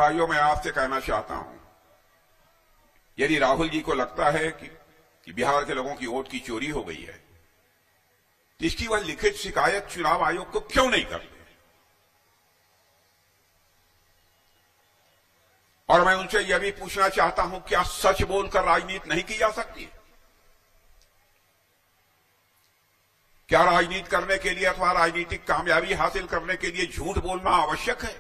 भाइयों, मैं आपसे कहना चाहता हूं, यदि राहुल जी को लगता है कि बिहार के लोगों की वोट की चोरी हो गई है, तो इसकी वह लिखित शिकायत चुनाव आयोग को क्यों नहीं करते? और मैं उनसे यह भी पूछना चाहता हूं, क्या सच बोलकर राजनीति नहीं की जा सकती? क्या राजनीति करने के लिए अथवा राजनीतिक कामयाबी हासिल करने के लिए झूठ बोलना आवश्यक है?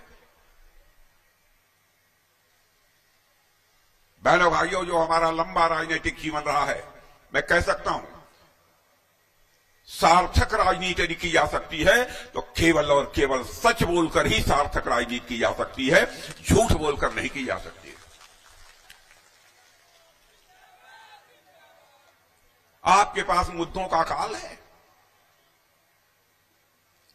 बहनों भाइयों, जो हमारा लंबा राजनीतिक जीवन रहा है, मैं कह सकता हूं, सार्थक राजनीति यदि की जा सकती है तो केवल और केवल सच बोलकर ही सार्थक राजनीति की जा सकती है, झूठ बोलकर नहीं की जा सकती। आपके पास मुद्दों का काल है।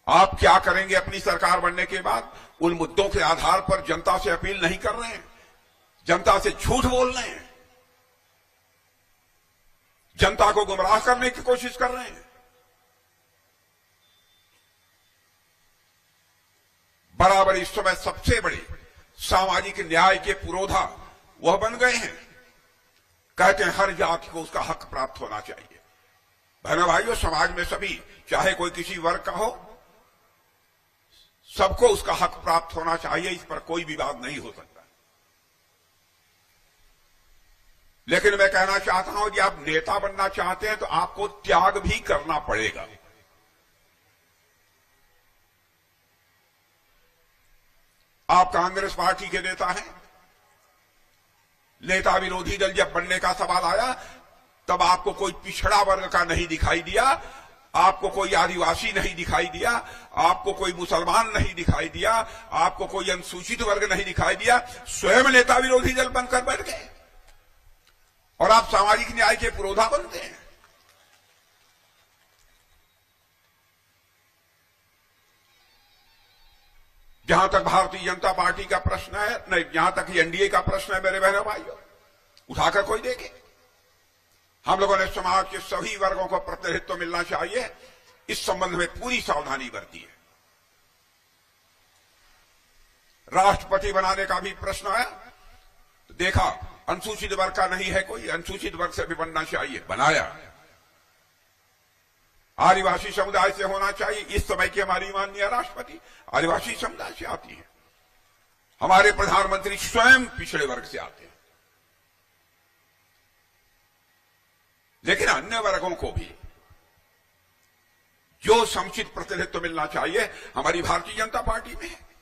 आप क्या करेंगे अपनी सरकार बनने के बाद? उन मुद्दों के आधार पर जनता से अपील नहीं कर रहे हैं, जनता से झूठ बोल रहे हैं, जनता को गुमराह करने की कोशिश कर रहे हैं। बराबर इस समय सबसे बड़े सामाजिक न्याय के पुरोधा वह बन गए हैं। कहते हैं हर जाति को उसका हक प्राप्त होना चाहिए। बहनों भाइयों, समाज में सभी, चाहे कोई किसी वर्ग का हो, सबको उसका हक प्राप्त होना चाहिए, इस पर कोई विवाद नहीं हो सकता। लेकिन मैं कहना चाहता हूं कि आप नेता बनना चाहते हैं तो आपको त्याग भी करना पड़ेगा। आप कांग्रेस पार्टी के नेता हैं। नेता विरोधी दल जब बनने का सवाल आया तब आपको कोई पिछड़ा वर्ग का नहीं दिखाई दिया, आपको कोई आदिवासी नहीं दिखाई दिया, आपको कोई मुसलमान नहीं दिखाई दिया, आपको कोई अनुसूचित वर्ग नहीं दिखाई दिया। स्वयं नेता विरोधी दल बनकर बैठ गए और आप सामाजिक न्याय के पुरोधा बनते हैं। जहां तक भारतीय जनता पार्टी का प्रश्न है, नहीं, जहां तक एनडीए का प्रश्न है, मेरे बहनों भाइयों, उठाकर कोई देखे। हम लोगों ने समाज के सभी वर्गों को प्रतिनिधित्व मिलना चाहिए, इस संबंध में पूरी सावधानी बरती है। राष्ट्रपति बनाने का भी प्रश्न है, तो देखा अनुसूचित वर्ग का नहीं है कोई, अनुसूचित वर्ग से भी बनना चाहिए, बनाया। आदिवासी समुदाय से होना चाहिए। इस समय की हमारी माननीय राष्ट्रपति आदिवासी समुदाय से आती है। हमारे प्रधानमंत्री स्वयं पिछड़े वर्ग से आते हैं। लेकिन अन्य वर्गों को भी जो समुचित प्रतिनिधित्व मिलना चाहिए, हमारी भारतीय जनता पार्टी में है।